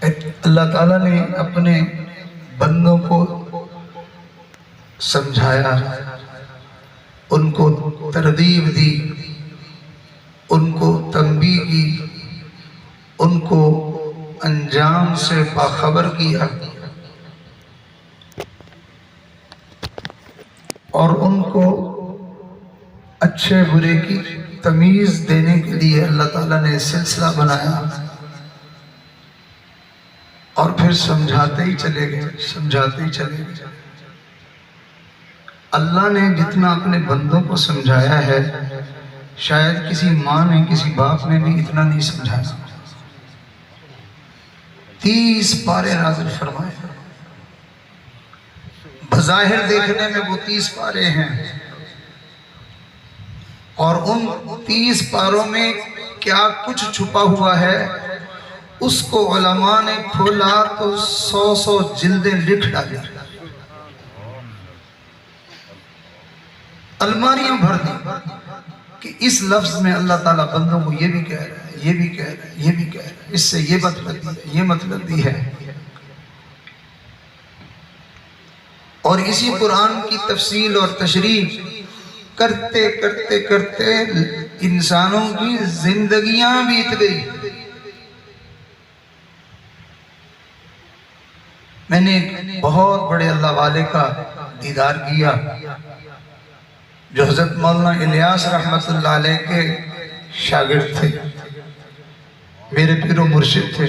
اللہ تعالیٰ نے اپنے بندوں کو سمجھایا، ان کو ترغیب دی، ان کو تنبیہ کی، ان کو انجام سے باخبر کیا، اور ان کو اچھے برے کی تمیز دینے کے لیے اللہ تعالیٰ نے سلسلہ بنایا، اور پھر سمجھاتے ہی چلے گئے، سمجھاتے ہی چلے گئے۔ اللہ نے جتنا اپنے بندوں کو سمجھایا ہے، شاید کسی ماں نے، کسی باپ نے بھی اتنا نہیں سمجھایا۔ 30 پارے نازل فرمائے، بظاہر دیکھنے میں وہ 30 پارے ہیں، اور ان 30 پاروں میں کیا کچھ چھپا ہوا ہے، اس کو علماء نے کھولا تو 100 جلدیں لکھ ڈالی، الماریاں بھر دی کہ اس لفظ میں اللہ تعالیٰ بندوں کو یہ بھی کہہ رہا ہے، یہ بھی کہہ رہا ہے، یہ بھی کہہ رہا ہے، اس سے یہ مطلب بھی ہے، یہ مطلب بھی ہے۔ اور اسی قرآن کی تفصیل اور تشریح کرتے کرتے کرتے انسانوں کی زندگیاں بیت گئی۔ میں نے ایک بہت بڑے اللہ والے کا دیدار کیا، جو حضرت مولانا الیاس رحمت اللہ علیہ کے شاگرد تھے، میرے پیر و مرشد تھے۔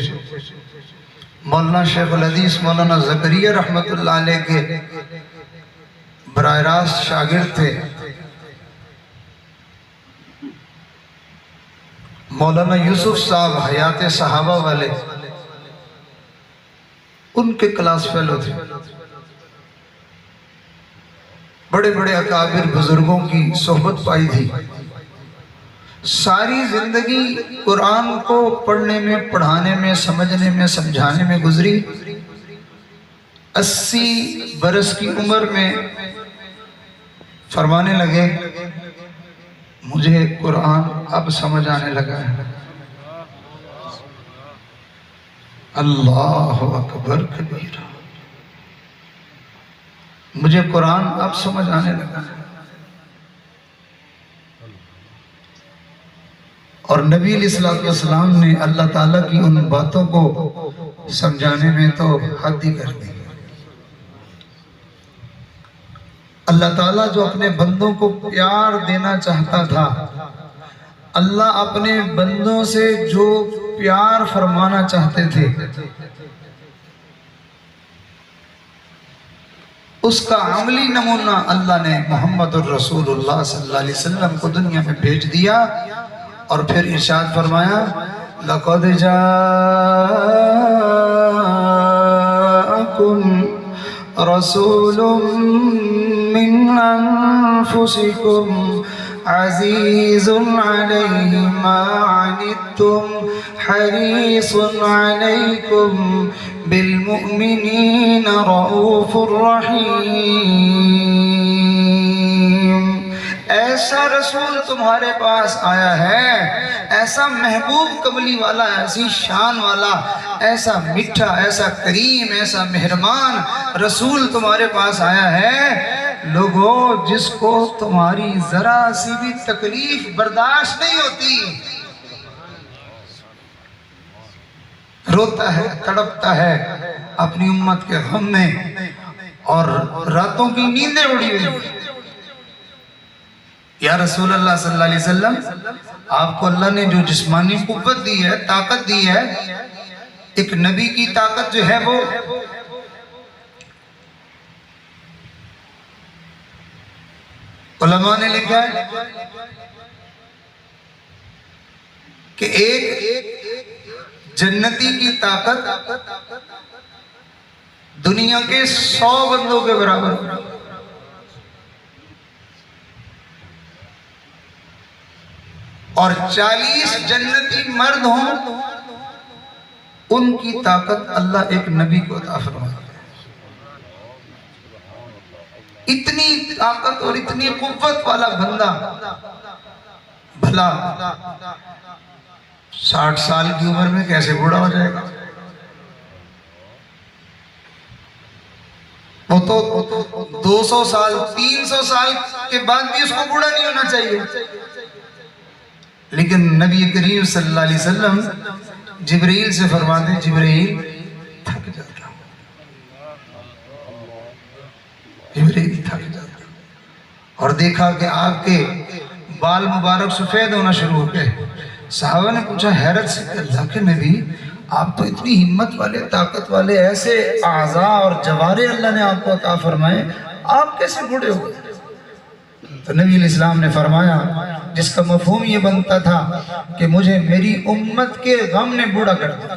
مولانا شیخ الحدیث مولانا زکریا رحمت اللہ علیہ کے براہ راست شاگرد تھے۔ مولانا یوسف صاحب حیات صحابہ والے، ان کے کلاس فیلو تھے۔ بڑے بڑے اکابر بزرگوں کی صحبت پائی تھی۔ ساری زندگی قرآن کو پڑھنے میں، پڑھانے میں، سمجھنے میں، سمجھانے میں گزری۔ 80 برس کی عمر میں فرمانے لگے، مجھے قرآن اب سمجھ آنے لگا ہے۔ اللہ اکبر کبیرہ، مجھے قرآن اب سمجھ آنے لگا ہے۔ اور نبی علیہ السلام نے اللہ تعالیٰ کی ان باتوں کو سمجھانے میں تو حد ہی کر دی۔ اللہ تعالیٰ جو اپنے بندوں کو پیار دینا چاہتا تھا، اللہ اپنے بندوں سے جو پیار فرمانا چاہتے تھے، اس کا عملی نمونہ اللہ نے محمد الرسول اللہ صلی اللہ علیہ وسلم کو دنیا میں بھیج دیا، اور پھر ارشاد فرمایا، لَقَدْ جَاءَكُمْ رَسُولٌ مِّنْ أَنفُسِكُمْ عزيز عليه ما عنتم حريص عليكم بالمؤمنين رؤوف رحيم۔ ایسا رسول تمہارے پاس آیا ہے، ایسا محبوب قبلی والا، ایسی شان والا، ایسا میٹھا، ایسا کریم، ایسا مہربان رسول تمہارے پاس آیا ہے، لوگوں جس کو تمہاری ذرا سی بھی تکلیف برداشت نہیں ہوتی، روتا ہے، تڑپتا ہے اپنی امت کے غم میں، اور راتوں کی نیندیں اڑی ہوئی۔ یا رسول اللہ صلی اللہ علیہ وسلم، آپ کو اللہ نے جو جسمانی قوت دی ہے، طاقت دی ہے، ایک نبی کی طاقت جو ہے وہ علماء نے لکھا ہے کہ ایک جنتی کی طاقت دنیا کے 100 بندوں کے برابر، اور 40 جنتی مرد ہوں، ان کی طاقت اللہ ایک نبی کو عطا فرماتا ہے۔ اتنی طاقت اور اتنی قوت والا بندہ بھلا 60 سال کی عمر میں کیسے بوڑھا ہو جائے گا؟ وہ تو 200 سال 300 سال کے بعد بھی اس کو بوڑھا نہیں ہونا چاہیے، لیکن نبی کریم صلی اللہ علیہ وسلم جبرائیل سے فرماتے ہیں جبرائیل تھک جاتا، جبرائیل تھک جاتا، اور دیکھا کہ آپ کے بال مبارک سفید ہونا شروع ہو گئے۔ صحابہ نے پوچھا حیرت سے کہ اللہ کے نبی آپ تو اتنی ہمت والے طاقت والے ایسے اعضاء اور جوارے اللہ نے آپ کو عطا فرمائے، آپ کیسے بوڑھے ہو گئے؟ تو نبی علیہ السلام نے فرمایا جس کا مفہوم یہ بنتا تھا کہ مجھے میری امت کے غم نے بوڑھا کر دیا،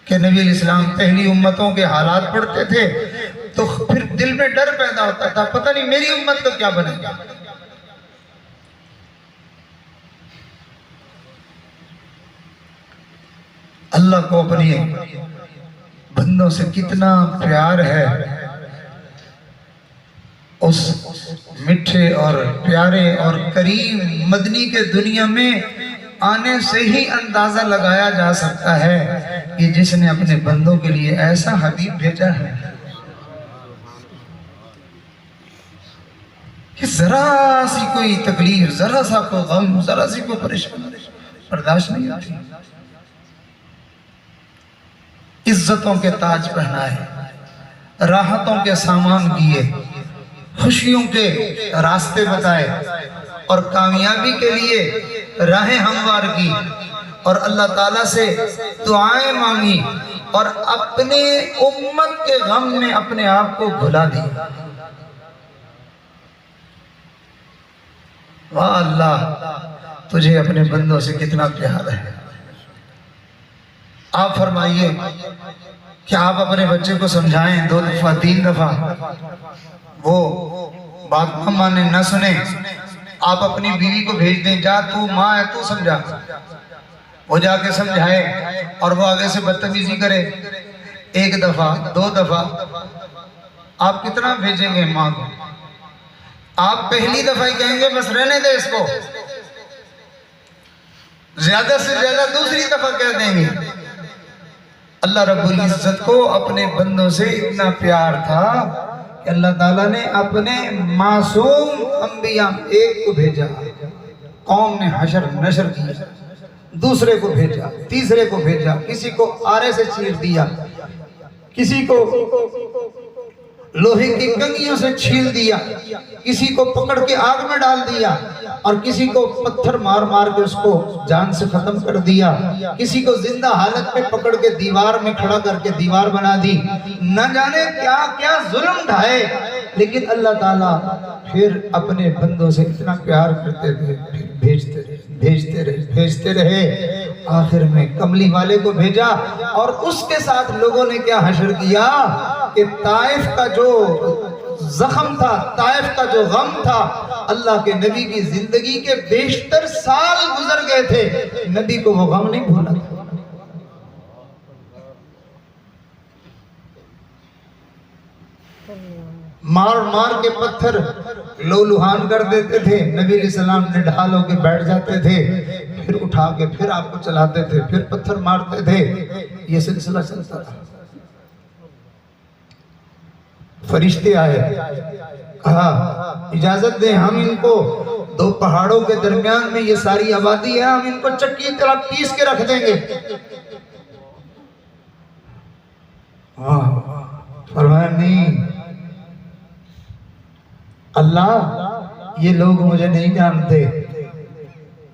کہ نبی علیہ السلام پہلی امتوں کے حالات پڑھتے تھے تو پھر دل میں ڈر پیدا ہوتا تھا، پتہ نہیں میری امت کا کیا بنے گا۔ اللہ کو اپنی بندوں سے کتنا پیار ہے، اس میٹھے اور پیارے اور کریم مدنی کے دنیا میں آنے سے ہی اندازہ لگایا جا سکتا ہے کہ جس نے اپنے بندوں کے لیے ایسا حبیب بھیجا ہے کہ ذرا سی کوئی تکلیف، ذرا سا کوئی غم، ذرا سی کوئی پریشانی برداشت نہیں ہوتی، عزتوں کے تاج پہنائے، راحتوں کے سامان دیے، خوشیوں کے راستے بتائے، اور کامیابی کے لیے راہیں ہموار کی، اور اللہ تعالیٰ سے دعائیں مانگی، اور اپنے امت کے غم میں اپنے آپ کو بھلا دیا۔ واہ اللہ، تجھے اپنے بندوں سے کتنا پیار ہے۔ آپ فرمائیے کہ آپ اپنے بچے کو سمجھائیں 2 دفعہ 3 دفعہ، وہ بات نہ مانے نہ سنے، آپ اپنی بیوی کو بھیج دیں، جا تو ماں ہے تو سمجھا، وہ جا کے سمجھائے اور وہ آگے سے بدتمیزی کرے 1 دفعہ 2 دفعہ، آپ کتنا بھیجیں گے ماں کو؟ آپ پہلی دفعہ ہی کہیں گے بس رہنے دے اس کو، زیادہ سے زیادہ دوسری دفعہ کہہ دیں گے۔ اللہ رب العزت کو اپنے بندوں سے اتنا پیار تھا کہ اللہ تعالیٰ نے اپنے معصوم انبیاء ایک کو بھیجا، قوم نے حشر نشر کیا، دوسرے کو بھیجا، تیسرے کو بھیجا، کسی کو آرے سے چیر دیا، کسی کو لوہے کی کنگھیوں سے چھیل دیا، کسی کو پکڑ کے آگ میں ڈال دیا، اور کسی کو پتھر مار مار کے اس کو جان سے ختم کر دیا، کسی کو زندہ حالت میں پکڑ کے دیوار میں کھڑا کر کے دیوار بنا دی، نہ جانے کیا کیا ظلم ڈھائے، لیکن اللہ تعالیٰ پھر اپنے بندوں سے اتنا پیار کرتے تھے، پھر بھیجتے رہے، آخر میں کملی والے کو بھیجا، اور اس کے ساتھ لوگوں نے کیا حشر کیا کہ طائف کا جو زخم تھا، طائف کا جو غم تھا، اللہ کے نبی کی زندگی کے بیشتر سال گزر گئے تھے، نبی کو وہ غم نہیں بھولا۔ مار مار کے پتھر لولوہان کر دیتے تھے، نبی علیہ السلام نے ڈھال ہو کے بیٹھ جاتے تھے، پھر اٹھا کے پھر آپ کو چلاتے تھے، پھر پتھر مارتے تھے، یہ سلسلہ چلتا تھا۔ فرشتے آئے، کہا اجازت دیں ہم ان کو 2 پہاڑوں کے درمیان میں، یہ ساری آبادی ہے، ہم ان کو چکی کی طرح پیس کے رکھ دیں گے۔ فرمایا نہیں اللہ، یہ لوگ مجھے نہیں جانتے،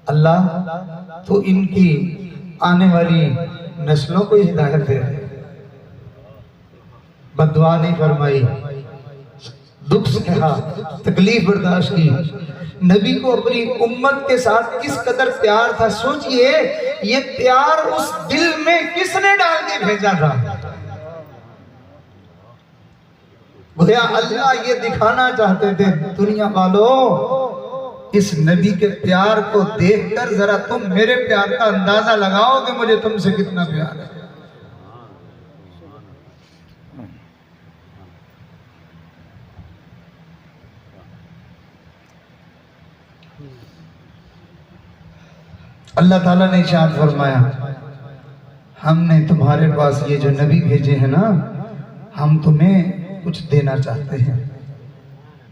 اللہ تو ان کی آنے والی نسلوں کو ہدایت دے۔ بددعا نہیں فرمائی، دکھ سہا، تکلیف برداشت کی۔ نبی کو اپنی امت کے ساتھ کس قدر پیار تھا، سوچئے یہ پیار اس دل میں کس نے ڈال کے بھیجا تھا؟ گویا اللہ یہ دکھانا چاہتے تھے، دنیا والوں اس نبی کے پیار کو دیکھ کر ذرا تم میرے پیار کا اندازہ لگاؤ کہ مجھے تم سے کتنا پیار ہے۔ اللہ تعالیٰ نے ارشاد فرمایا، ہم نے تمہارے پاس یہ جو نبی بھیجے ہیں نا، ہم تمہیں کچھ دینا چاہتے ہیں،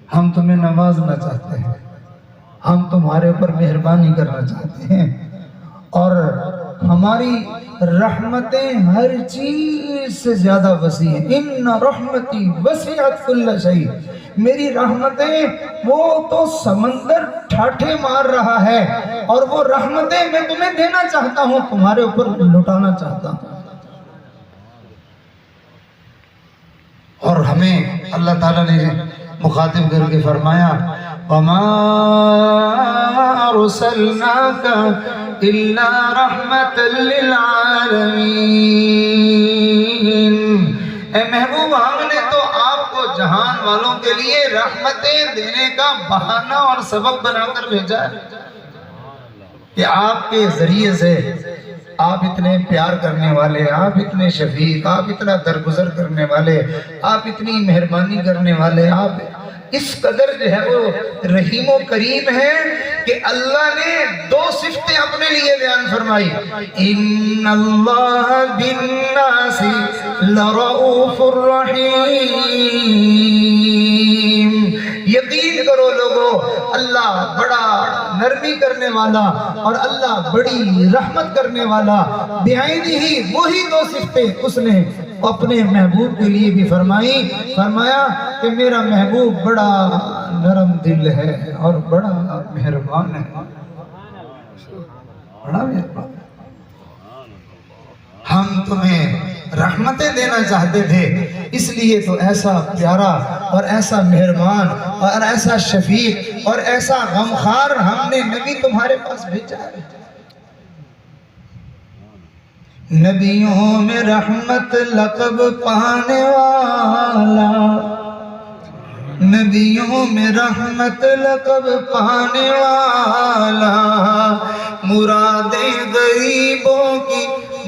ہم تمہیں نوازنا چاہتے ہیں، ہم تمہارے اوپر مہربانی کرنا چاہتے ہیں، اور ہماری رحمتیں ہر چیز سے زیادہ وسیع ہیں۔ ان رحمتی وسعت کل شیء، میری رحمتیں وہ تو سمندر ٹھاٹھے مار رہا ہے، اور وہ رحمتیں میں تمہیں دینا چاہتا ہوں، تمہارے اوپر لٹانا چاہتا ہوں۔ اور ہمیں اللہ تعالیٰ نے مخاطب کر کے فرمایا وَمَا أَرْسَلْنَاكَ إِلَّا رَحْمَةً لِّلْعَالَمِينَ، اے محبوب ہم نے تو آپ کو جہان والوں کے لیے رحمتیں دینے کا بہانہ اور سبب بنا کر بھیجا ہے کہ آپ کے ذریعے سے آپ اتنے پیار کرنے والے، آپ اتنے شفیق، آپ اتنا درگزر کرنے والے، آپ اتنی مہربانی کرنے والے، آپ اس قدر جو ہے وہ رحیم و کریم ہے کہ اللہ نے دو صفتیں اپنے لیے بیان فرمائی، ان اللہ بالناس لرؤوف الرحیم، یقین کرو لوگوں اللہ بڑا نرمی کرنے والا اور اللہ بڑی رحمت کرنے والا، بعینی ہی وہی دو صفتیں اس نے اپنے محبوب کے لیے بھی فرمایا کہ میرا محبوب بڑا نرم دل ہے اور بڑا مہربان ہے، بڑا مہربان۔ ہم تمہیں رحمتیں دینا چاہتے تھے، اس لیے تو ایسا پیارا اور ایسا مہربان اور ایسا شفیق اور ایسا غمخوار ہم نے نبی تمہارے پاس بھیجا ہے۔ نبیوں میں رحمت لقب پانے والا، نبیوں میں رحمت لقب پانے والا، مرادیں غریبوں کی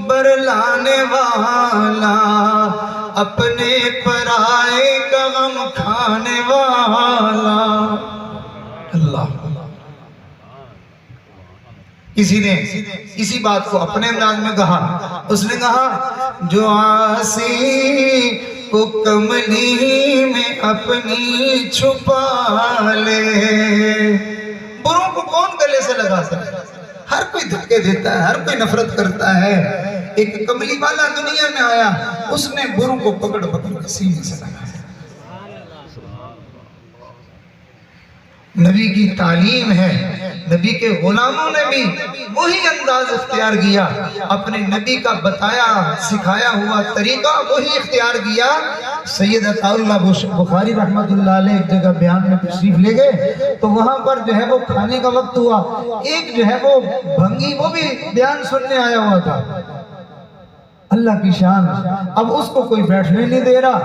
برلانے والا، اپنے پرائے کا غم کھانے والا۔ اللہ، کسی نے اسی بات کو اپنے انداز میں کہا، اس نے کہا جو عاصی کو کملی میں اپنی چھپا لے، بروں کو کون گلے سے لگا سکتا ہے؟ ہر کوئی دھکے دیتا ہے، ہر کوئی نفرت کرتا ہے۔ ایک کملی والا دنیا میں آیا، اس نے بروں کو پکڑ کے سینے سے لگا۔ نبی کی تعلیم ہے، نبی کے غلاموں نے بھی وہی انداز اختیار کیا، اپنے نبی کا بتایا سکھایا ہوا طریقہ وہی اختیار کیا۔ سید عطا اللہ بخاری رحمت اللہ علیہ ایک جگہ بیان میں تشریف لے گئے تو وہاں پر جو ہے وہ کھانے کا وقت ہوا، ایک جو ہے وہ بھنگی وہ بھی بیان سننے آیا ہوا تھا۔ اللہ کی شان، اب اس کو کوئی بیٹھنے نہیں دے رہا،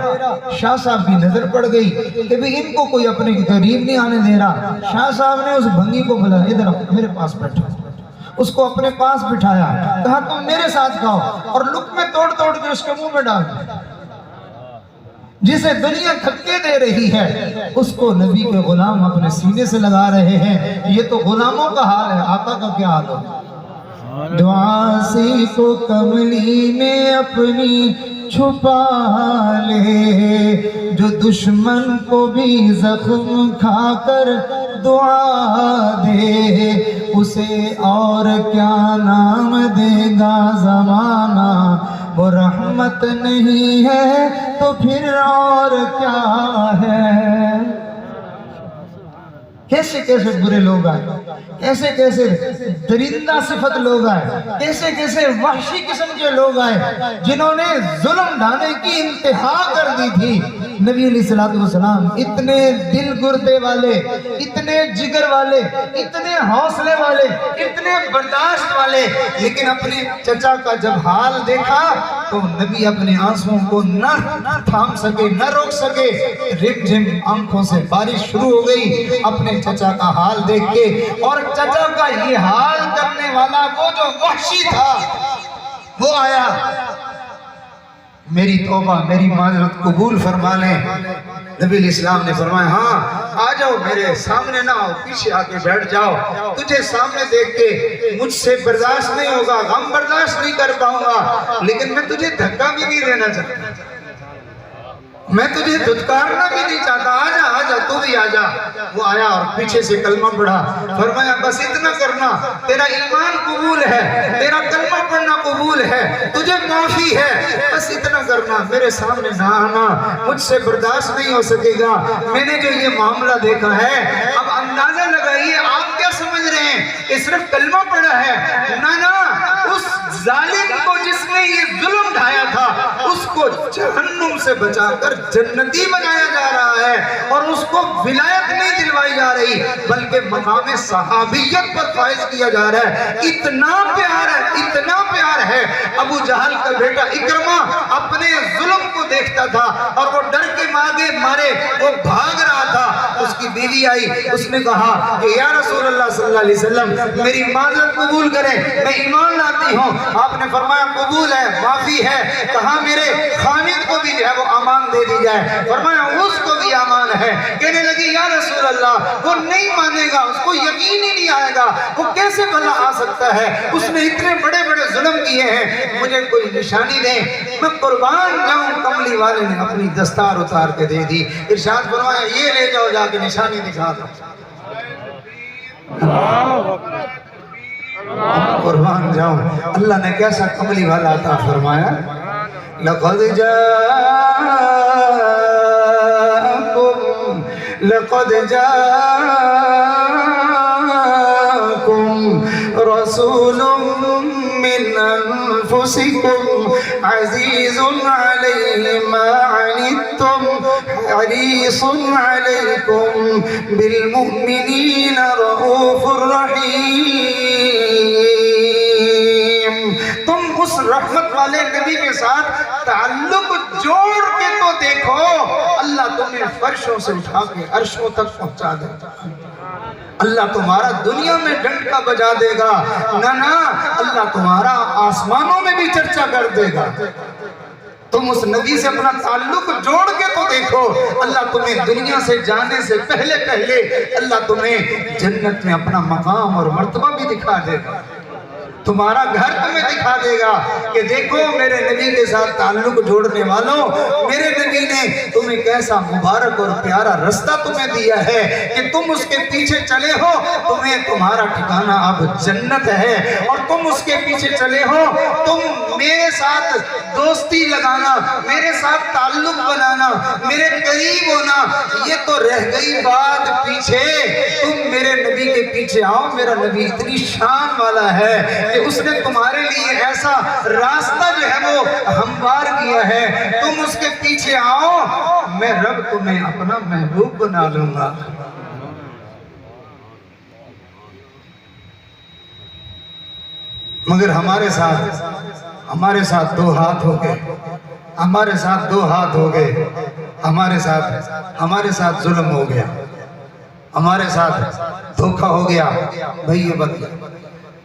شاہ صاحب کی نظر پڑ گئی کہ بھی ان کو کوئی اپنے قریب نہیں آنے دے رہا۔ شاہ صاحب نے اس بھنگی کو بلایا، ادھر میرے پاس بیٹھا، اس کو اپنے پاس بٹھایا، کہا تم میرے ساتھ کھاؤ، اور لقمے توڑ توڑ کے اس کے منہ میں ڈال دیا۔ جسے دنیا دھکے دے رہی ہے اس کو نبی کے غلام اپنے سینے سے لگا رہے ہیں۔ یہ تو غلاموں کا حال ہے، آقا کا کیا حال ہو؟ دعاسی کو کملی میں اپنی چھپا لے، جو دشمن کو بھی زخم کھا کر دعا دے، اسے اور کیا نام دے گا زمانہ، وہ رحمت نہیں ہے تو پھر اور کیا ہے۔ کیسے کیسے برے لوگ آئے، کیسے کیسے درندہ صفت لوگ آئے، کیسے کیسے وحشی قسم کے لوگ آئے جنہوں نے ظلم ڈھانے کی انتہا کر دی تھی۔ نبی علیہ السلام اتنے دل گردے والے، اتنے جگر والے، اتنے حوصلے والے، اتنے برداشت والے، لیکن اپنے چچا کا جب حال دیکھا تو نبی اپنے آنسوؤں کو نہ تھام سکے، نہ روک سکے، رم جھم آنکھوں سے بارش شروع ہو گئی اپنے چچا کا حال دیکھ کے۔ اور چچا کا یہ حال کرنے والا وہ جو وحشی تھا وہ آیا، میری توبہ میری معذرت قبول فرما لیں۔ نبی علیہ السلام نے فرمایا ہاں آ جاؤ، میرے سامنے نہ آؤ، پیچھے آ کے بیٹھ جاؤ، تجھے سامنے دیکھ کے مجھ سے برداشت نہیں ہوگا، غم برداشت نہیں کر پاؤں گا، لیکن میں تجھے دھکا بھی نہیں دینا چاہتا۔ میں تجھے دھتکارنا بھی نہیں چاہتا، آجا آجا تو بھی آجا۔ وہ آیا اور پیچھے سے کلمہ پڑھا، فرمایا بس اتنا کرنا، تیرا ایمان قبول ہے، تیرا کلمہ پڑھنا قبول ہے، تجھے معافی ہے، بس اتنا کرنا، میرے سامنے نہ آنا، مجھ سے برداشت نہیں ہو سکے گا۔ میں نے جو یہ معاملہ دیکھا ہے، اب اندازہ لگائیے آپ کیا سمجھ رہے ہیں کہ صرف کلمہ پڑھا ہے؟ نہ اس ظالم کو جس نے یہ ظلم ڈھایا تھا، اس کو جہنم سے بچا کر جنتی بنایا جا رہا ہے، اور اس کو ولایت نہیں دلوائی جا رہی بلکہ مقام صحابیت پر فائز کیا جا رہا ہے۔ اتنا پیار ہے، اتنا پیار ہے۔ ابو جہل کا بیٹا اکرمہ اپنے ظلم کو دیکھتا تھا اور وہ ڈر کے مارے وہ بھاگ رہا تھا۔ اس کی بیوی آئی، اس نے کہا کہ یا رسول اللہ صلی اللہ علیہ وسلم میری معذرت قبول کریں، میں ایمان لاتی ہوں۔ آپ نے فرمایا قبول ہے، معافی ہے۔ کہا میرے خامد کو بھی جو ہے وہ امان دے دی جائے، فرمایا اس کو بھی امان ہے۔ کہنے لگی یا رسول اللہ وہ نہیں مانے گا، اس کو یقین ہی نہیں آئے گا، وہ کیسے بھلا آ سکتا ہے، اس نے اتنے بڑے بڑے ظلم کیے ہیں، مجھے کوئی نشانی دیں، میں قربان جاؤں۔ کملی والے نے اپنی دستار اتار کے دے دی، ارشاد فرمایا یہ لے جاؤ، جا کے نشانی دکھا دو۔ قربان جاؤں، اللہ نے کیسا کملی والا عطا فرمایا۔ لقد جاءكم رسول من أنفسكم عزيز عليه ما عنتم حريص عليكم بالمؤمنين رؤوف رحيم۔ تم اس رحمت والے نبی کے ساتھ تعلق جوڑ کے تو دیکھو، اللہ تمہیں فرشوں سے اٹھا کے عرشوں تک پہنچا دے گا۔ اللہ تمہارا دنیا میں ڈنڈا بجا دے گا، نہ اللہ تمہارا آسمانوں میں بھی چرچا کر دے گا۔ تم اس نبی سے اپنا تعلق جوڑ کے تو دیکھو، اللہ تمہیں دنیا سے جانے سے پہلے اللہ تمہیں جنت میں اپنا مقام اور مرتبہ بھی دکھا دے گا، تمہارا گھر تمہیں دکھا دے گا کہ دیکھو میرے نبی کے ساتھ تعلق جوڑنے والوں، میرے نبی نے تمہیں کیسا مبارک اور پیارا رستہ تمہیں دیا ہے کہ تم اس کے پیچھے چلے ہو، تمہیں تمہارا ٹھکانہ اب جنت ہے، اور تم اس کے پیچھے چلے ہو، تم میرے ساتھ دوستی لگانا، میرے ساتھ تعلق بنانا، میرے قریب ہونا، یہ تو رہ گئی بات پیچھے، تم میرے نبی کے پیچھے آؤ۔ میرا نبی اتنی شان والا ہے کہ اس نے تمہارے لیے ایسا راستہ جو ہے وہ ہموار کیا ہے، تم اس کے پیچھے آؤ، میں رب تمہیں اپنا محبوب بنا لوں گا۔ مگر ہمارے ساتھ دو ہاتھ ہو گئے، ہمارے ساتھ دو ہاتھ ہو گئے، ہمارے ساتھ ظلم ہو گیا، ہمارے ساتھ دھوکہ ہو گیا۔ بھائی یہ بات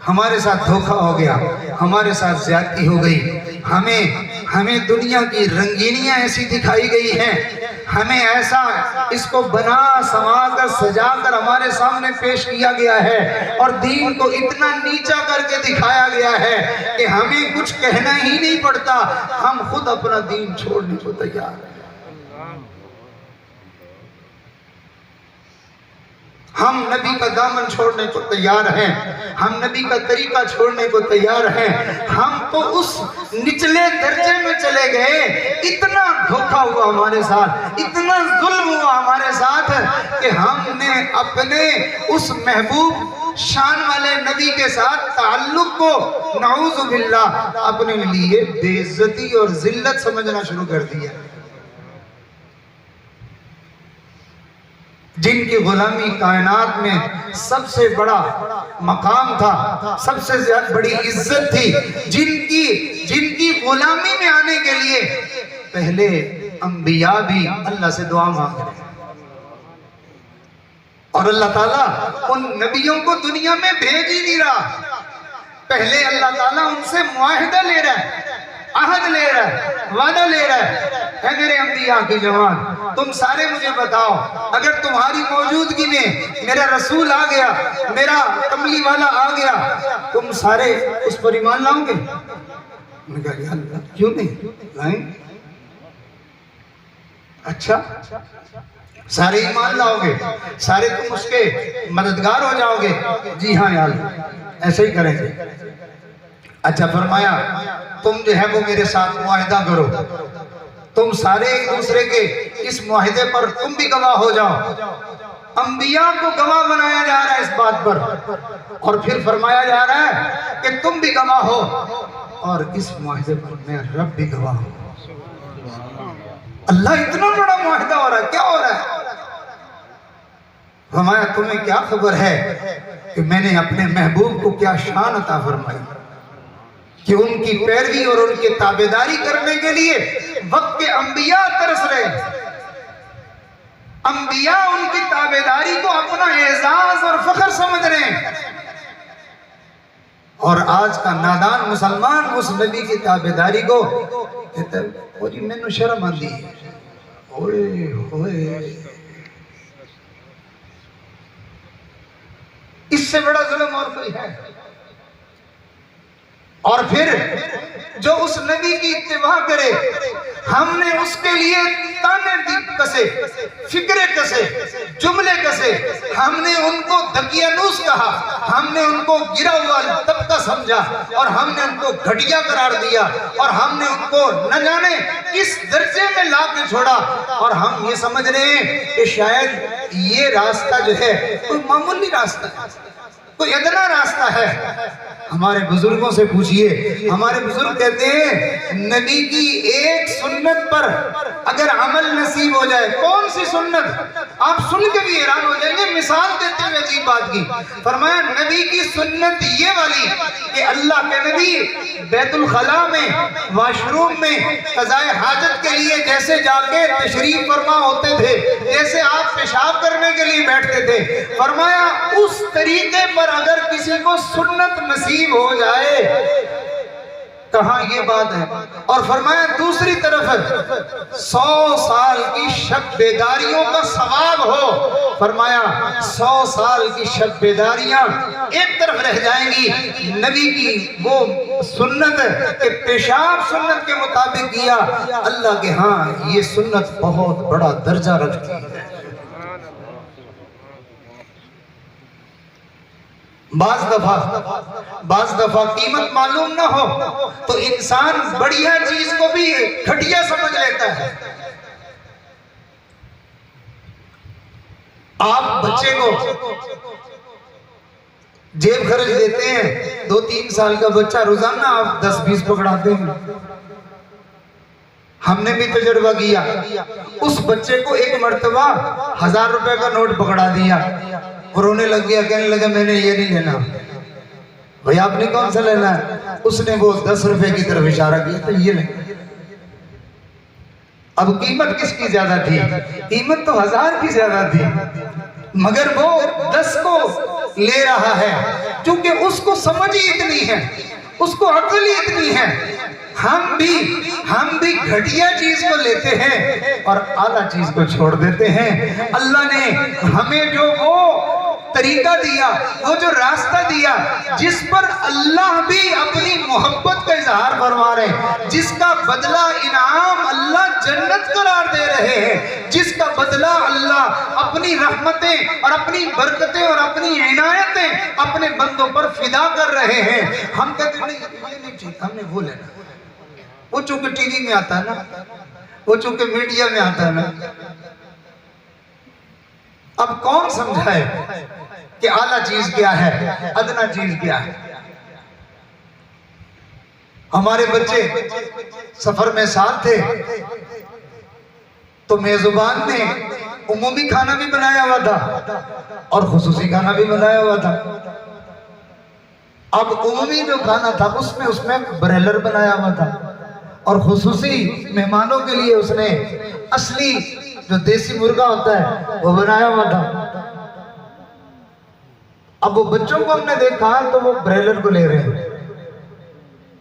ہمارے ساتھ دھوکہ ہو گیا، ہمارے ساتھ زیادتی ہو گئی، ہمیں دنیا کی رنگینیاں ایسی دکھائی گئی ہیں، ہمیں ایسا اس کو بنا سما کر سجا کر ہمارے سامنے پیش کیا گیا ہے، اور دین کو اتنا نیچا کر کے دکھایا گیا ہے کہ ہمیں کچھ کہنا ہی نہیں پڑتا، ہم خود اپنا دین چھوڑنے کو تیار ہیں، ہم نبی کا دامن چھوڑنے کو تیار ہیں، ہم نبی کا طریقہ چھوڑنے کو تیار ہیں، ہم تو اس نچلے درجے میں چلے گئے، اتنا دھوکہ ہوا ہمارے ساتھ، اتنا ظلم ہوا ہمارے ساتھ کہ ہم نے اپنے اس محبوب شان والے نبی کے ساتھ تعلق کو نعوذ باللہ اپنے لیے بے عزتی اور ذلت سمجھنا شروع کر دیا۔ جن کی غلامی کائنات میں سب سے بڑا مقام تھا، سب سے زیادہ بڑی عزت تھی، جن کی غلامی میں آنے کے لیے پہلے انبیاء بھی اللہ سے دعا مانگ رہے ہیں، اور اللہ تعالیٰ ان نبیوں کو دنیا میں بھیج ہی نہیں رہا، پہلے اللہ تعالیٰ ان سے معاہدہ لے رہا ہے، عہد لے رہا ہے، وعدہ لے رہا ہے، اے میرے انبیاء کی جوان، تم سارے مجھے بتاؤ، اگر تمہاری موجودگی میں میرا رسول آ گیا، میرا کملی والا آ گیا، تم سارے اس پر ایمان لاؤ گے؟ میں کہا یا اللہ کیوں نہیں لائیں؟ اچھا سارے ایمان لاؤ گے، سارے تم اس کے مددگار ہو جاؤ گے؟ جی ہاں یا اللہ، ایسے ہی کریں گے۔ اچھا فرمایا تم جو ہے وہ میرے ساتھ معاہدہ کرو، تم سارے ایک دوسرے کے اس معاہدے پر تم بھی گواہ ہو جاؤ۔ انبیاء کو گواہ بنایا جا رہا ہے اس بات پر، اور پھر فرمایا جا رہا ہے کہ تم بھی گواہ ہو، اور اس معاہدے پر میں رب بھی گواہ ہوں۔ اللہ اتنا بڑا معاہدہ ہو رہا ہے، کیا ہو رہا ہے؟ فرمایا تمہیں کیا خبر ہے کہ میں نے اپنے محبوب کو کیا شان عطا فرمائی کہ ان کی پیروی اور ان کی تابعداری کرنے کے لیے وقت کے انبیاء ترس رہے ہیں، انبیاء ان کی تابعداری کو اپنا اعزاز اور فخر سمجھ رہے ہیں، اور آج کا نادان مسلمان اس نبی کی تابعداری کو کہتا ہے وہ جی میں نے شرم آندی ہے، اوئے ہوئے، اس سے بڑا ظلم اور کوئی ہے؟ اور پھر جو اس نبی کی اتباع کرے، ہم نے اس کے لیے تانے کسے، فکرے کسے، جملے کسے، ہم نے ان کو دقیانوس کہا، ہم نے ان کو گرا ہوا طبقہ سمجھا، اور ہم نے ان کو گھٹیا قرار دیا، اور ہم نے ان کو نہ جانے اس درجے میں لا کے چھوڑا، اور ہم یہ سمجھ رہے ہیں کہ شاید یہ راستہ جو ہے کوئی معمولی راستہ ہے، کوئی ادنا راستہ ہے۔ ہمارے بزرگوں سے پوچھئے، ہمارے بزرگ کہتے ہیں نبی کی ایک سنت پر اگر عمل نصیب ہو جائے، کون سی سنت؟ آپ سن کے بھی حیران ہو جائیں گے، مثال دیتے ہوئے عجیب بات کی، فرمایا نبی کی سنت یہ والی کہ اللہ کے نبی بیت الخلاء میں، واش روم میں قضائے حاجت کے لیے جیسے جا کے تشریف فرما ہوتے تھے، جیسے آپ پیشاب کرنے کے لیے بیٹھتے تھے، فرمایا اس طریقے پر اگر کسی کو سنت نصیب ہو جائے، کہاں یہ بات ہے؟ اور فرمایا دوسری طرف 100 سال کی شب بیداریوں کا ثواب ہو، فرمایا 100 سال کی شب بیداریاں ایک طرف رہ جائیں گی، نبی کی وہ سنت کہ پیشاب سنت کے مطابق کیا، اللہ کے ہاں یہ سنت بہت بڑا درجہ رکھتی ہے۔ بعض دفعہ قیمت معلوم نہ ہو تو انسان بڑھیا چیز کو بھی گھٹیا سمجھ لیتا ہے۔ آپ بچے کو جیب خرچ دیتے ہیں، 2-3 سال کا بچہ روزانہ آپ 10-20 پکڑاتے ہیں۔ ہم نے بھی تجربہ کیا، اس بچے کو ایک مرتبہ 1000 روپے کا نوٹ پکڑا دیا، رونے لگ گیا، کہنے لگا میں نے یہ نہیں لینا۔ بھئی آپ نے کون سا لینا ہے؟ اس نے وہ 10 روپے کی طرف اشارہ کیا تو یہ لیں۔ اب قیمت کس کی زیادہ تھی؟ قیمت تو 1000 کی زیادہ تھی، مگر وہ 10 کو لے رہا ہے کیونکہ اس کو سمجھ ہی اتنی ہے، اس کو عقل ہی اتنی ہے۔ ہم بھی گھٹیا چیز کو لیتے ہیں اور اعلیٰ چیز کو چھوڑ دیتے ہیں۔ اللہ نے ہمیں جو وہ طریقہ دیا، وہ جو راستہ دیا، جس پر اللہ بھی اپنی محبت کا اظہار فرما رہے ہیں، جس کا بدلہ انعام اللہ جنت قرار دے رہے ہیں، جس کا بدلہ اللہ اپنی رحمتیں اور اپنی برکتیں اور اپنی عنایتیں اپنے بندوں پر فدا کر رہے ہیں، ہم کہتے ہیں نہیں ٹھیک، ہم نے وہ لینا۔ وہ چونکہ ٹی وی میں آتا ہے نا، وہ چونکہ میڈیا میں آتا ہے نا۔ اب کون سمجھائے کہ اعلیٰ چیز کیا ہے، ادنا چیز کیا ہے؟ ہمارے بچے سفر میں ساتھ تھے تو میزبان نے عمومی کھانا بھی بنایا ہوا تھا اور خصوصی کھانا بھی بنایا ہوا تھا۔ اب عمومی جو کھانا تھا اس میں بریلر بنایا ہوا تھا، اور خصوصی مہمانوں کے لیے اس نے اصلی جو دیسی مرغا ہوتا ہے وہ بنایا ہوا تھا۔ اب وہ بچوں کو ہم نے دیکھا تو وہ بریلر کو لے رہے ہیں،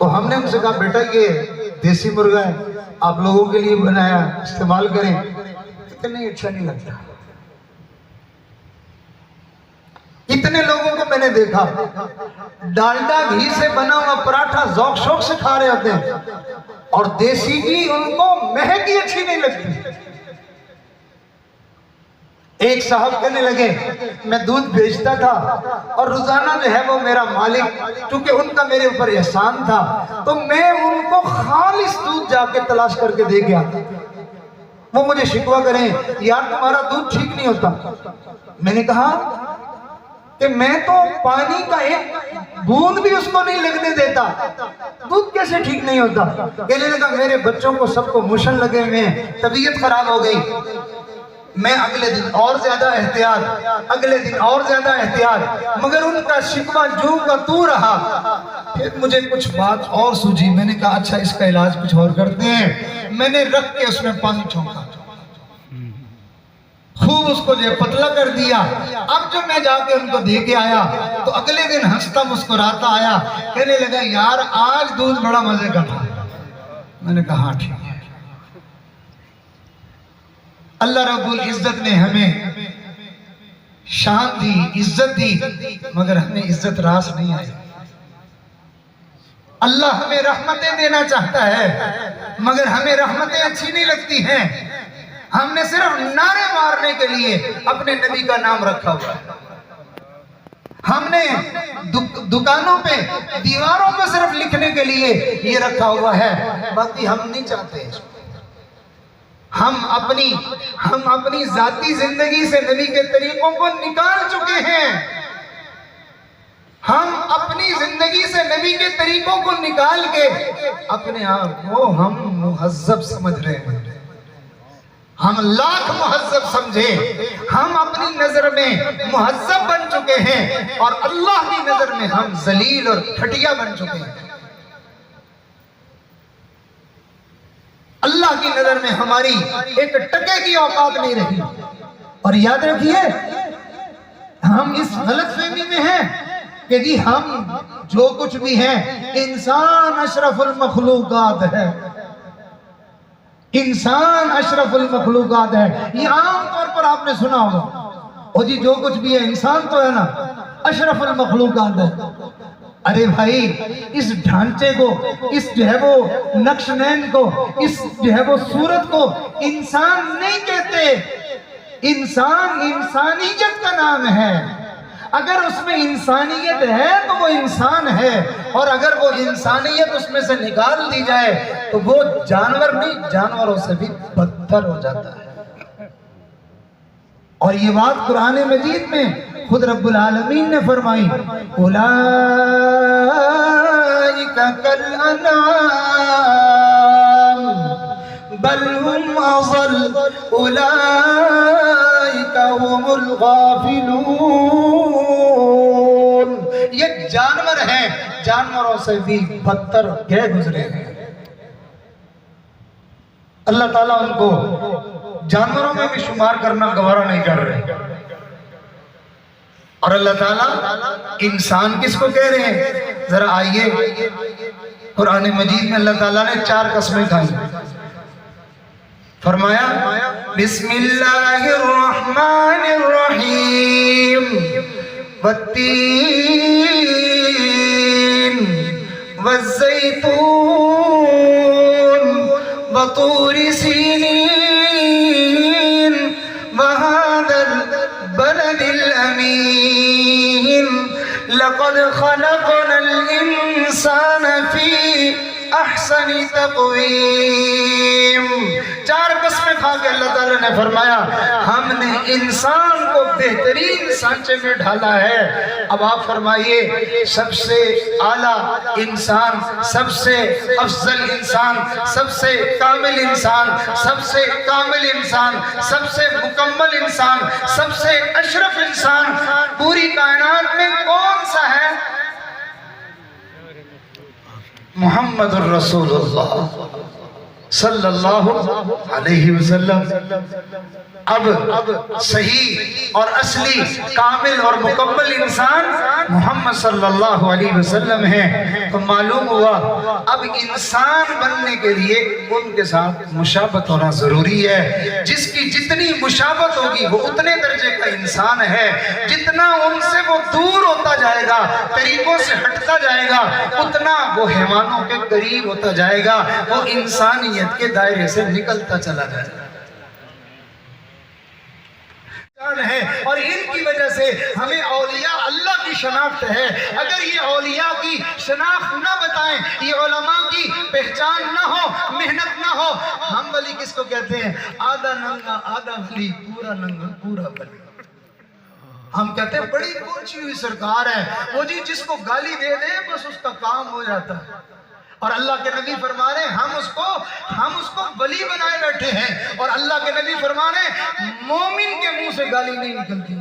تو ہم نے ان سے کہا بیٹا یہ دیسی مرغا ہے، آپ لوگوں کے لیے بنایا، استعمال کریں۔ کہتے نہیں اچھا نہیں لگتا۔ اتنے لوگوں کو میں نے دیکھا ڈالڈا گھی سے بنا ہوا پراٹھا ذوق شوق سے کھا رہے ہوتے ہیں، اور دیسی گھی ان کو مہک ہی اچھی نہیں لگتی۔ ایک صاحب کہنے لگے میں دودھ بیچتا تھا اور روزانہ جو ہے وہ میرا مالک، چونکہ ان کا میرے اوپر احسان تھا تو میں ان کو خالص دودھ جا کے تلاش کر کے دے کے آتا، وہ مجھے شکوہ کریں یار تمہارا دودھ ٹھیک نہیں ہوتا۔ میں نے کہا کہ میں تو پانی کا ایک بوند بھی اس کو نہیں لگنے دیتا، دودھ کیسے ٹھیک نہیں ہوتا؟ کہنے لگا میرے بچوں کو سب کو مشن لگے ہوئے ہیں، طبیعت خراب ہو گئی، میں اگلے دن اور زیادہ احتیاط، اگلے دن اور زیادہ احتیاط، مگر ان کا شکوہ جو کا تو رہا۔ پھر مجھے کچھ بات اور سوجھی، میں نے کہا اچھا اس کا علاج کچھ اور کرتے ہیں۔ میں نے رکھ کے اس میں پانی چھونکا، خوب اس کو جو پتلا کر دیا۔ اب جو میں جا کے ان کو دے کے آیا تو اگلے دن ہنستا مسکراتا آیا، کہنے لگا یار آج دودھ بڑا مزے کا تھا۔ میں نے کہا ہاں ٹھیک ہے۔ اللہ رب العزت نے ہمیں شان دی، عزت دی، مگر ہمیں عزت راس نہیں آئی۔ اللہ ہمیں رحمتیں دینا چاہتا ہے مگر ہمیں رحمتیں اچھی نہیں لگتی ہیں۔ ہم نے صرف نعرے مارنے کے لیے اپنے نبی کا نام رکھا ہوا ہے، ہم نے دکانوں پہ دیواروں پہ صرف لکھنے کے لیے یہ رکھا ہوا ہے، باقی ہم نہیں چاہتے۔ ہم اپنی ذاتی زندگی سے نبی کے طریقوں کو نکال چکے ہیں، ہم اپنی زندگی سے نبی کے طریقوں کو نکال کے اپنے آپ کو ہم مہذب سمجھ رہے ہیں۔ ہم لاکھ مہذب سمجھے، ہم اپنی نظر میں مہذب بن چکے ہیں اور اللہ کی نظر میں ہم ذلیل اور گھٹیا بن چکے ہیں۔ اللہ کی نظر میں ہماری ایک ٹکے کی اوقات نہیں رہی۔ اور یاد رکھیے ہم اس غلط فہمی میں ہیں کہ جی ہم جو کچھ بھی ہیں انسان اشرف المخلوقات ہے، انسان اشرف المخلوقات ہے۔ یہ عام طور پر آپ نے سنا ہوگا، اور جی جو کچھ بھی ہے انسان تو ہے نا اشرف المخلوقات ہے۔ ارے بھائی اس ڈھانچے کو، اس جو ہے وہ نقش نین کو، اس جو ہے وہ صورت کو انسان نہیں کہتے، انسان انسانیت کا نام ہے۔ اگر اس میں انسانیت ہے تو وہ انسان ہے، اور اگر وہ انسانیت اس میں سے نکال دی جائے تو وہ جانور نہیں، جانوروں سے بھی بدتر ہو جاتا ہے۔ اور یہ بات قرآن مجید میں خود رب العالمین نے فرمائی، اولئک کالانعام بل ہم اضل اولئک هم الغافلون۔ یہ جانور ہیں، جانوروں سے بھی بدتر گئے گزرے ہیں۔ اللہ تعالیٰ ان کو جانوروں میں بھی شمار کرنا گوارا نہیں کر رہے۔ اور اللہ تعالیٰ انسان کس کو کہہ رہے ہیں؟ ذرا آئیے قرآن مجید میں اللہ تعالیٰ نے 4 قسمیں کھائی۔ فرمایا بسم اللہ الرحمن الرحیم والتین والزیتون وطور سینین وهذا البلد الأمين لقد خلقنا الإنسان في أحسن تقويم۔ 4 قسمیں کھا کے اللہ تعالیٰ نے فرمایا ہم نے انسان کو بہترین سانچے میں ڈھالا ہے۔ اب آپ فرمائیے سب سے اعلیٰ انسان، سب سے افضل انسان، سب سے کامل انسان، سب سے کامل انسان، سب سے مکمل انسان، سب سے اشرف انسان پوری کائنات میں کون سا ہے؟ محمد الرسول اللہ صلی اللہ علیہ وسلم۔ اب صحیح اور اصلی کامل اور مکمل انسان محمد صلی اللہ علیہ وسلم ہیں۔ تو معلوم ہوا اب انسان بننے کے لیے ان کے ساتھ مشابہت ہونا ضروری ہے۔ جس کی جتنی مشابہت ہوگی وہ اتنے درجے کا انسان ہے، جتنا ان سے وہ دور ہوتا جائے گا، طریقوں سے ہٹتا جائے گا، اتنا وہ حیوانوں کے قریب ہوتا جائے گا، وہ انسانیت کے دائرے سے نکلتا چلا جائے گا۔ ہے اور ان کی وجہ سے ہمیں اولیاء اللہ کی شناخت ہے۔ اگر یہ اولیاء کی شناخت نہ بتائیں، یہ علماء کی پہچان نہ ہو، محنت نہ ہو، ہم ولی کس کو کہتے ہیں؟ آدھا ننگا آدھا ولی، پورا ننگا پورا ولی۔ ہم کہتے ہیں بڑی پہنچی ہوئی سرکار ہے وہ جی، جس کو گالی دے دے بس اس کا کام ہو جاتا ہے۔ اور اللہ کے نبی فرما رہے ہیں ہم اس کو ولی بنائے بیٹھے ہیں، اور اللہ کے نبی فرما رہے ہیں مومن کے منہ سے گالی نہیں نکلتی،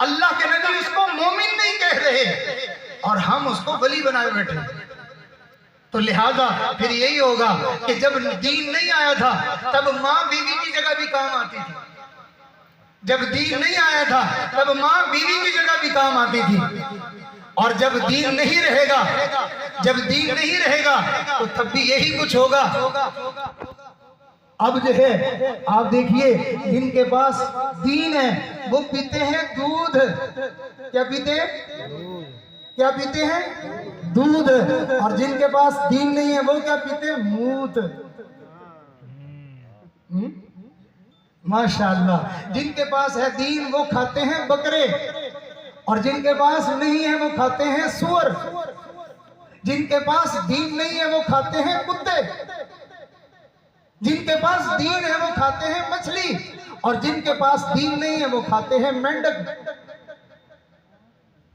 اللہ کے نبی اس کو مومن نہیں کہہ رہے اور ہم اس کو ولی بنائے بیٹھے ہیں۔ تو لہذا پھر یہی ہوگا کہ جب دین نہیں آیا تھا تب ماں بیوی کی جگہ بھی کام آتی تھی، جب دین نہیں آیا تھا تب ماں بیوی کی جگہ بھی کام آتی تھی، اور جب دین نہیں رہے گا تو تب بھی یہی کچھ ہوگا۔ اب جو ہے آپ دیکھیے، جن کے پاس دین ہے وہ پیتے ہیں دودھ، کیا پیتے ہیں؟ دودھ۔ اور جن کے پاس دین نہیں ہے وہ کیا پیتے ہیں؟ موت۔ ماشاءاللہ، جن کے پاس ہے دین وہ کھاتے ہیں بکرے، اور جن کے پاس نہیں ہے وہ کھاتے ہیں سور۔ جن کے پاس دین نہیں ہے وہ کھاتے ہیں کتے، جن کے پاس دین ہے وہ کھاتے ہیں مچھلی، اور جن کے پاس دین نہیں ہے وہ کھاتے ہیں مینڈک۔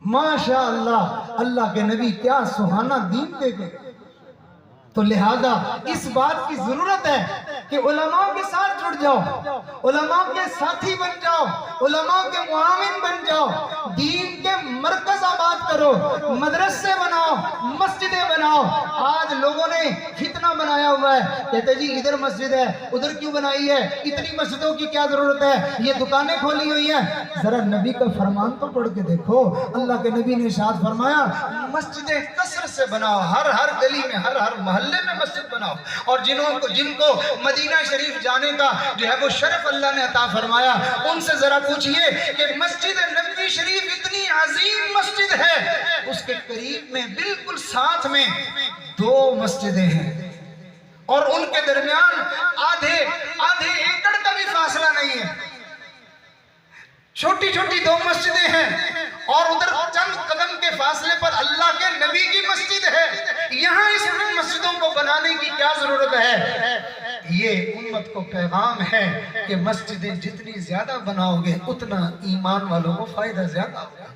ماشاءاللہ، اللہ کے نبی کیا سہانا دین دے گئے۔ تو لہذا اس بات کی ضرورت ہے کہ علماء کے ساتھ جڑ جاؤ، علماء کے ساتھی بن جاؤ، علماء کے معاون بن جاؤ، دین کے مرکز آباد کرو، مدرسے بناؤ، مسجدیں بناؤ۔ آج لوگوں نے فتنہ بنایا ہوا ہے، کہتے جی ادھر مسجد ہے ادھر کیوں بنائی ہے، اتنی مسجدوں کی کیا ضرورت ہے، یہ دکانیں کھولی ہوئی ہیں۔ ذرا نبی کا فرمان تو پڑھ کے دیکھو، اللہ کے نبی نے ارشاد فرمایا مسجدیں کثرت سے بناؤ، ہر گلی میں ہر محلے میں مسجد بناؤ، اور جن کو مدینہ شریف جانے کا جو ہے وہ شرف اللہ نے عطا فرمایا، ان سے ذرا پوچھئے کہ مسجد نبوی شریف اتنی عظیم مسجد ہے، اس کے قریب میں بالکل ساتھ میں 2 مسجدیں ہیں، اور ان کے درمیان آدھے ایکڑ کا بھی فاصلہ نہیں ہے، چھوٹی 2 مسجدیں ہیں، اور ادھر چند قدم کے فاصلے پر اللہ کے نبی کی مسجد ہے۔ یہاں اس مسجدوں کو بنانے کی کیا ضرورت ہے؟ یہ امت کو پیغام ہے کہ مسجدیں جتنی زیادہ بناؤ گے اتنا ایمان والوں کو فائدہ زیادہ ہوگا۔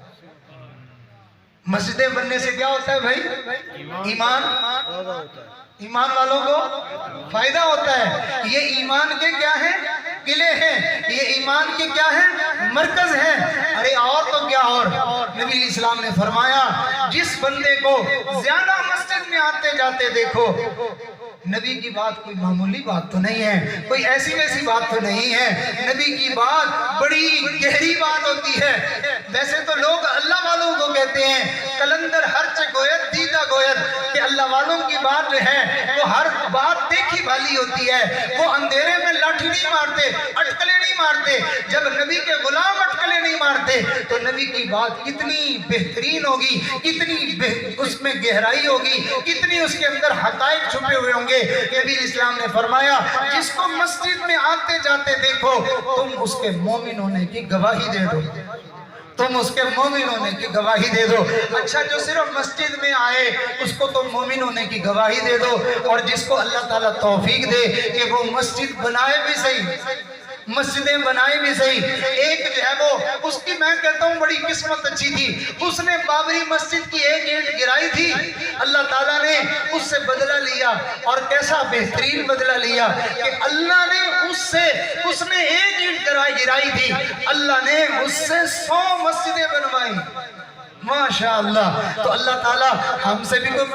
مسجدیں بننے سے کیا ہوتا ہے بھائی؟ ایمان والوں کو فائدہ ہوتا ہے۔ یہ ایمان کے کیا ہیں؟ قلعے ہیں، یہ ایمان کے کیا ہیں؟ مرکز ہیں۔ ارے اور تو کیا، اور نبی علیہ السلام نے فرمایا جس بندے کو زیادہ مسجد میں آتے جاتے دیکھو، نبی کی بات کوئی معمولی بات تو نہیں ہے، کوئی ایسی ویسی بات تو نہیں ہے، نبی کی بات بڑی گہری بات ہوتی ہے۔ ویسے تو لوگ اللہ والوں کو کہتے ہیں کلندر ہرچ گویت دیدہ گویت، کہ اللہ والوں کی بات جو ہے وہ ہر بات دیکھی بھالی ہوتی ہے، وہ اندھیرے میں لاٹھی نہیں مارتے، اٹکلے نہیں مارتے۔ جب نبی کے غلام اٹکلے نہیں مارتے تو نبی کی بات کتنی بہترین ہوگی، کتنی اس میں گہرائی ہوگی، کتنی اس کے اندر حقائق چھپے ہوئے ہوں گے۔ نبی علیہ السلام نے فرمایا جس کو مسجد میں آتے جاتے دیکھو تم اس کے مومن ہونے کی گواہی دے دو، تم اس کے مومن ہونے کی گواہی دے دو۔ اچھا، جو صرف مسجد میں آئے اس کو تم مومن ہونے کی گواہی دے دو، اور جس کو اللہ تعالیٰ توفیق دے کہ وہ مسجد بنائے بھی صحیح، مسجدیں بنائی بھی صحیح۔ ایک جو ہے وہ اس کی میں کہتا ہوں بڑی قسمت اچھی تھی، اس نے بابری مسجد کی ایک اینٹ گرائی تھی، اللہ تعالیٰ نے اس سے بدلہ لیا، اور کیسا بہترین بدلہ لیا کہ اللہ نے اس نے ایک اینٹ گرائی تھی، اللہ نے اس سے 100 مسجدیں بنوائی۔ ماشاءاللہ۔ تو اللہ تعالیٰ ہم سے بھی کوئی